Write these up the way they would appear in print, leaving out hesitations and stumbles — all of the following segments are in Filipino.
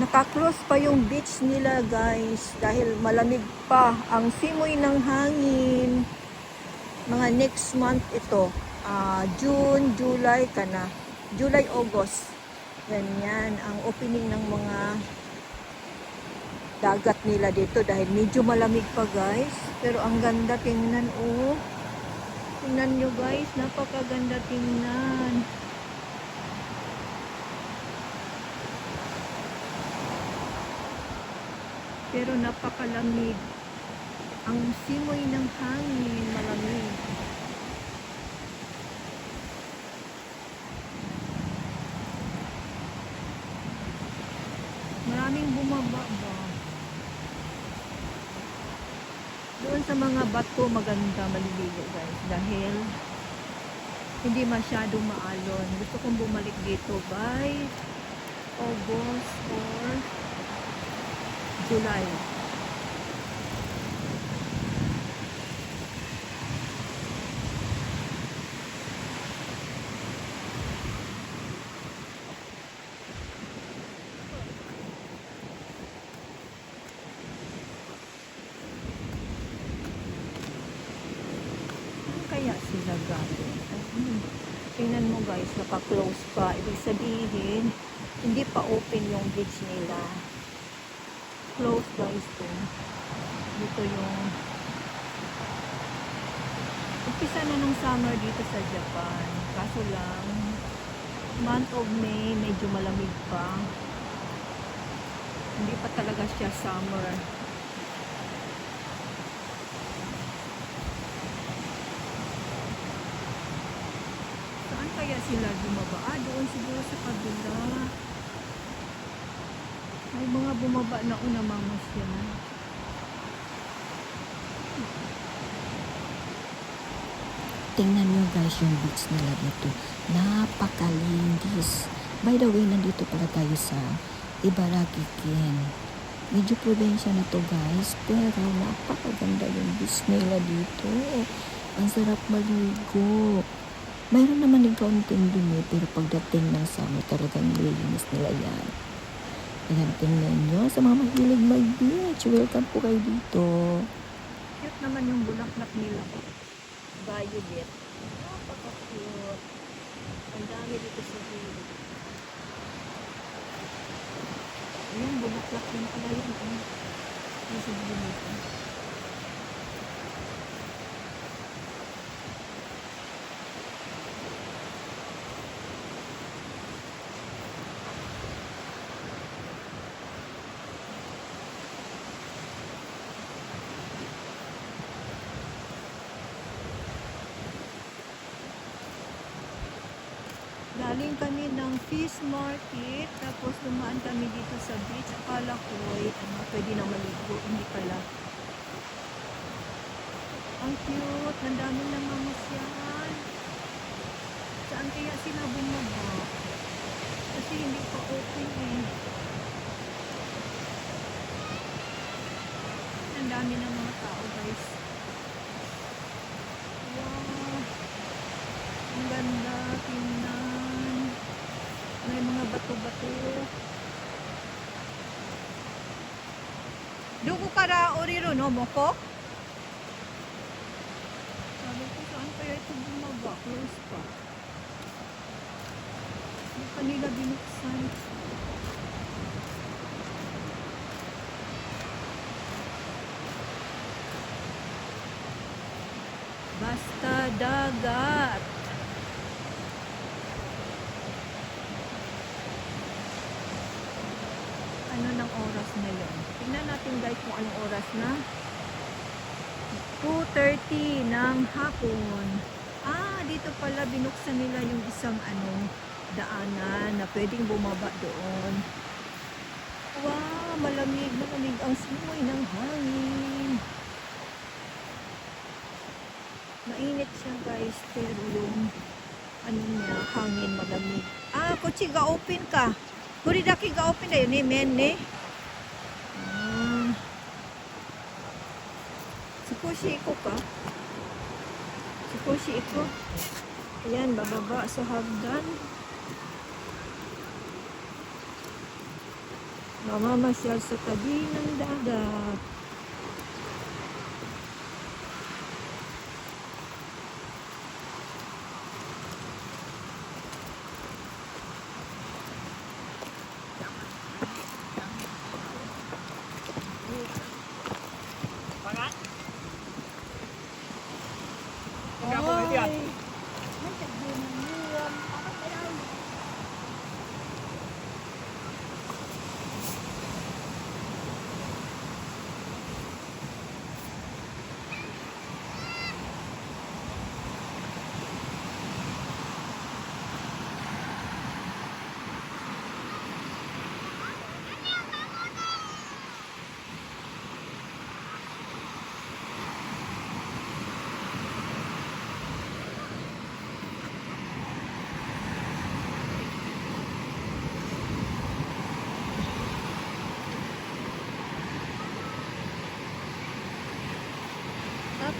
Nakaklose pa yung beach nila guys dahil malamig pa ang simoy ng hangin. Mga next month ito, June, July ka na. July, August. Ganyan ang opening ng mga dagat nila dito dahil medyo malamig pa guys. Pero ang ganda tingnan oh. Tingnan nyo guys, napakaganda tingnan. Pero napakalamig. Ang simoy ng hangin, malamig. Maraming bumaba ba? Doon sa mga bato maganda maliligo guys. Dahil hindi masyadong maalon. Gusto kong bumalik dito by August or July. Kaya sila gagawin. Tingnan mo guys, naka-close pa. Ibig sabihin, hindi pa open yung beach nila. Close guys to. Dito yung umpisa na ng summer dito sa Japan. Kaso lang, month of May, medyo malamig pa. Hindi pa talaga siya summer. Saan kaya sila bumaba? Doon siguro sa kabila. May mga bumaba na unamamos yan. Tingnan nyo guys yung beach nila dito. Napakalinis. By the way, nandito pala tayo sa Ibaraki Ken. Medyo probinsya na to guys. Pero napakaganda yung beach nila dito. Ang sarap maligo. Mayroon naman ng kaunting dumi. Pero pagdating ng summer talagang nililinis nila yan. Ayan, tingnan nyo. Sa mga mahilig mag-beach, welcome po kayo dito. Cute naman yung bulaklak nila. Violet. Napaka-cute. Ang dami dito sa gilid. Ayan, bulaklak din pala yun. Yung sa gilid nito. Galing kami ng fish market, tapos dumaan kami dito sa beach. Akala ko, pwede na maligo, hindi pala. Ang cute, ang dami ng mamasyahan. Saan kaya sila bumaba? Kasi hindi pa open eh. Ang dami ng mga tao guys. Wow! Ang ganda, tingnan. May mga bato-bato. Dugo kara oriro no moko? Sabi ko, saan kaya ito bumaba? Close pa. Hindi pa nila binuksan. Basta dagat. Ano ng oras na yun? Tingnan natin guys kung anong oras na. 2:30 ng hapon. Dito pala binuksan nila yung isang daanan na pwedeng bumaba doon. Wow! Malamig ang simoy ng hangin. Mainit siya guys, pero yung ano niya, hangin malamig. Kutsi ga-open ka. Kuri daki ga-open na yun, men, eh. Sukushi iko ka. Sukushi iko. Ayan, bababa sa hagdan. Mamamasyal sa tabi ng dagat.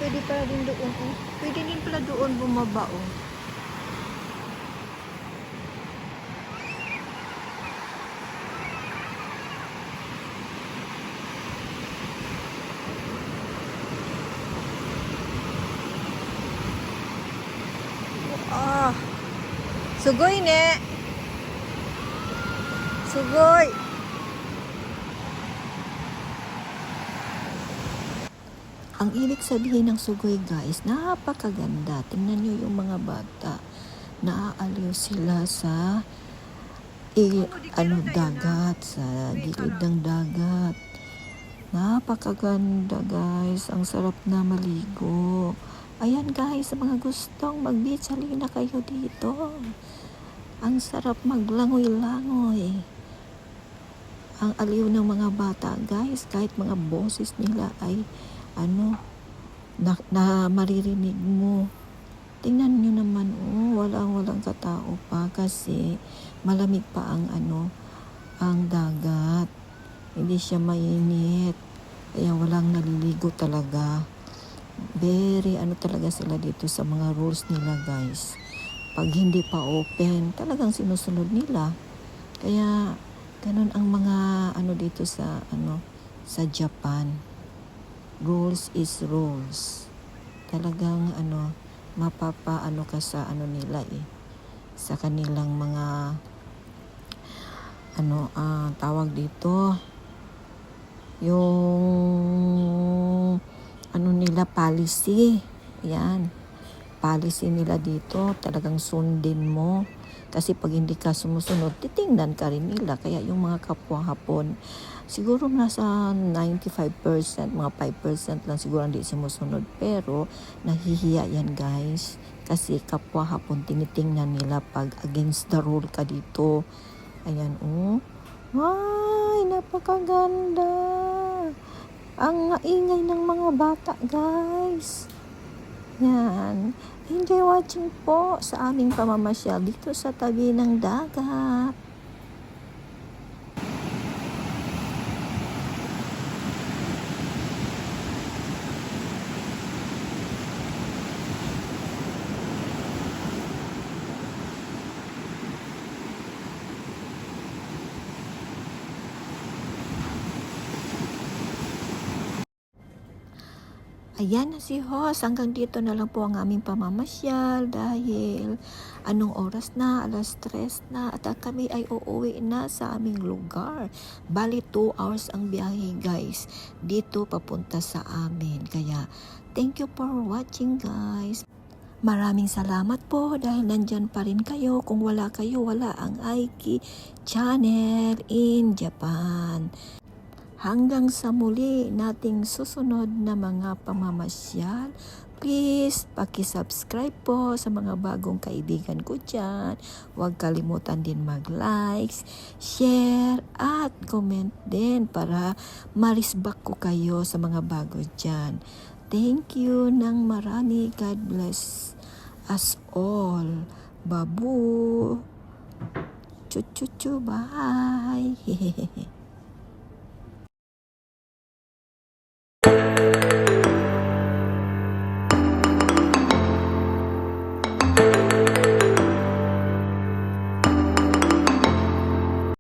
Pwede pala din doon, oh. Pwede din pala doon bumaba, oh. Sugoy ne. Sugoy. Ang ibig sabihin ng sugoy guys, napakaganda. Tingnan nyo yung mga bata. Naaaliw sila sa dagat, sa gilid ng dagat. Napakaganda guys. Ang sarap na maligo. Ayan guys, sa mga gustong mag-beach, halina kayo dito. Ang sarap maglangoy-langoy. Ang aliw ng mga bata guys, kahit mga boses nila ay na maririnig mo. Tingnan nyo naman, walang katao pa kasi malamig pa ang dagat. Hindi siya mainit. Kaya walang naliligo talaga. Very talaga sila dito sa mga rules nila guys. Pag hindi pa open, talagang sinusunod nila. Kaya ganun ang mga dito sa sa Japan. Rules is rules. Talagang mapapa ka sa nila sa kanilang mga tawag dito yung nila policy. Yan. Policy nila dito, talagang sundin mo. Kasi pag hindi ka sumusunod, titingnan ka rin nila. Kaya yung mga kapwa Hapon, siguro nasa 95%, mga 5% lang siguro hindi sumusunod. Pero nahihiya yan guys. Kasi kapwa Hapon, tinitingnan nila pag against the rule ka dito. Ayan, Ay, napakaganda. Ang ingay ng mga bata guys. Yan. Enjoy watching po sa aming pamamasyal dito sa tabi ng dagat. Ayan na si Hoss. Hanggang dito na lang po ang aming pamamasyal dahil anong oras na? 3:00 na at kami ay uuwi na sa aming lugar. Bali 2 hours ang biyahe guys. Dito papunta sa amin. Kaya thank you for watching guys. Maraming salamat po dahil nandyan pa rin kayo. Kung wala kayo, wala ang Aiki Channel in Japan. Hanggang sa muli nating susunod na mga pamamasyal, Please, paki-subscribe po sa mga bagong kaibigan ko dyan. Huwag kalimutan din mag-likes, share, at comment din para marisbak ko kayo sa mga bago dyan. Thank you ng marami. God bless us all. Babu. Chu-chu-chu. Bye.